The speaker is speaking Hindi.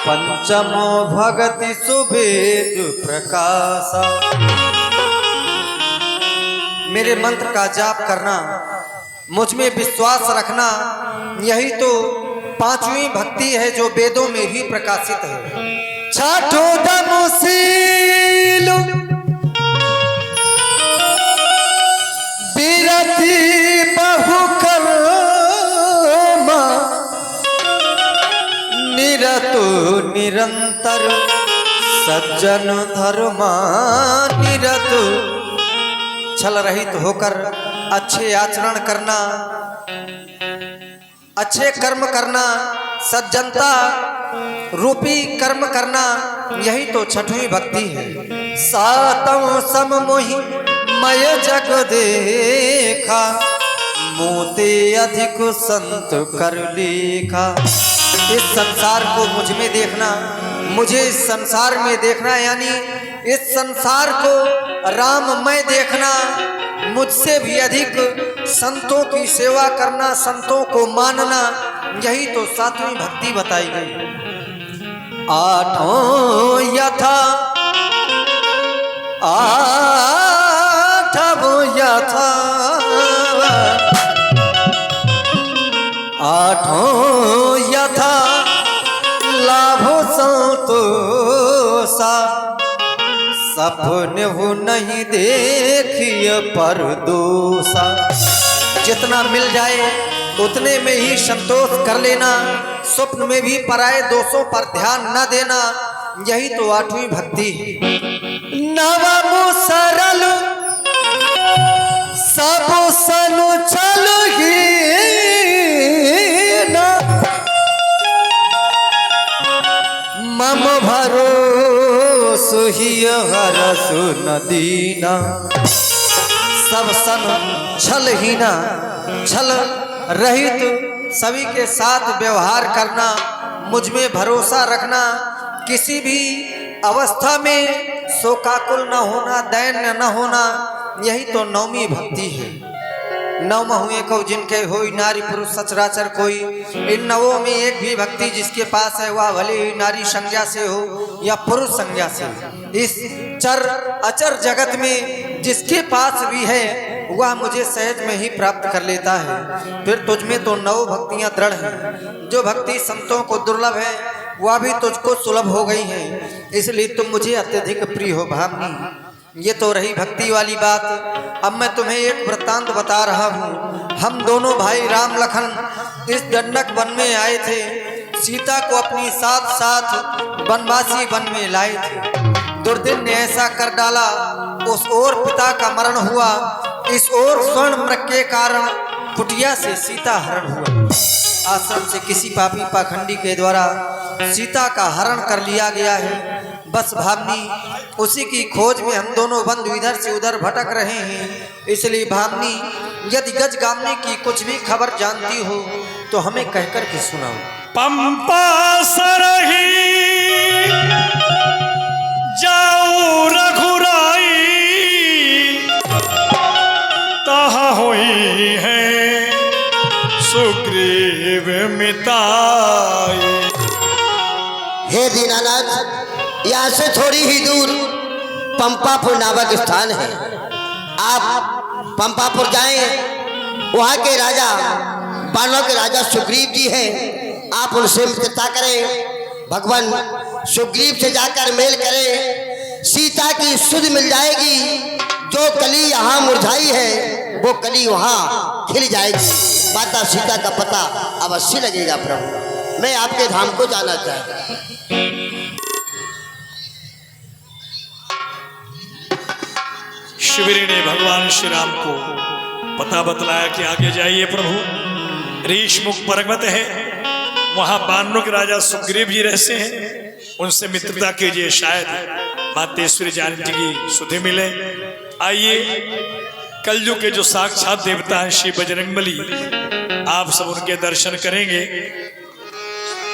पंचमो भगति सुभेद प्रकाश। मेरे मंत्र का जाप करना, मुझ में विश्वास रखना, यही तो पांचवी भक्ति है जो वेदों में भी प्रकाशित है। छठो दमशील विरति बहुकर्मा निरतो निरंतर सज्जन धर्मा निरतो। छल रहित होकर अच्छे आचरण करना, अच्छे कर्म करना, सज्जनता रूपी कर्म करना, यही तो छठवीं भक्ति है। सातम सम मोहि मय जग देखा, मोते अधिक संत कर लेखा। इस संसार को मुझ में देखना, मुझे इस संसार में देखना, यानी इस संसार को राममय देखना, मुझसे भी अधिक संतों की सेवा करना, संतों को मानना, यही तो सातवीं भक्ति बताई गई। आठों यथा आठवो यथा आठों यथा लाभो संतोषा, सपने हो नहीं देखिए पर दोषा। जितना मिल जाए उतने में ही संतोष कर लेना, स्वप्न में भी पराये दोषों पर ध्यान न देना, यही तो आठवीं भक्ति है। नवमो सरल सब सनु चल ही ना, मम भरोसो ही हरसु नदीना। सब सन छल हीना, छल रहित सभी के साथ व्यवहार करना, मुझ में भरोसा रखना, किसी भी अवस्था में शोकाकुल न होना, दैन्य न होना, यही तो नौवीं भक्ति है। नौ हुए कौ जिनके होई नारी पुरुष सचराचर कोई। इन नवों में एक भी भक्ति जिसके पास है वह भले ही नारी संज्ञा से हो या पुरुष संज्ञा से, इस चर अचर जगत में जिसके पास भी है वह मुझे सहज में ही प्राप्त कर लेता है। फिर तुझ में तो नौ भक्तियां दृढ़ हैं। जो भक्ति संतों को दुर्लभ है वह भी तुझको सुलभ हो गई है, इसलिए तुम मुझे अत्यधिक प्रिय हो भावनी। ये तो रही भक्ति वाली बात। अब मैं तुम्हें एक वृत्तांत बता रहा हूँ। हम दोनों भाई राम लखन इस दंडक वन में आए थे, सीता को अपनी साथ साथ वनवासी वन में लाए थे। दुर्दिन ने ऐसा कर डाला, उस ओर पिता का मरण हुआ, इस ओर स्वर्ण मृग के कारण कुटिया से सीता हरण हुआ। आश्रम से किसी पापी पाखंडी के द्वारा सीता का हरण कर लिया गया है। बस भावनी उसी की खोज में हम दोनों बंधु इधर से उधर भटक रहे हैं। इसलिए भावनी यदि गजगामनी की कुछ भी खबर जानती हो तो हमें कहकर के सुनाओ। पंपा सरही जाऊ रघुराई, तहा हुई है सुग्रीव मिताई। हे दीनानाथ, यहाँ से थोड़ी ही दूर पंपापुर नामक स्थान है। आप पंपापुर जाएं, वहाँ के राजा बानों के राजा सुग्रीव जी हैं, आप उनसे मित्रता करें, भगवान सुग्रीव से जाकर मेल करें, सीता की सुध मिल जाएगी। जो कली यहाँ मुरझाई है वो कली वहाँ खिल जाएगी। माता सीता का पता अवश्य लगेगा। प्रभु, मैं आपके धाम को जाना चाहता हूँ। शिवरी ने भगवान श्री राम को पता बतलाया कि आगे जाइए प्रभु, ऋषमुख पर्वत है, वहां बानों के राजा सुग्रीव जी रहते हैं, उनसे मित्रता कीजिए, शायद मातेश्वरी जानकी की सुधि मिले। आइए, कलयुग के जो साक्षात देवता हैं श्री बजरंगबली, आप सब उनके दर्शन करेंगे।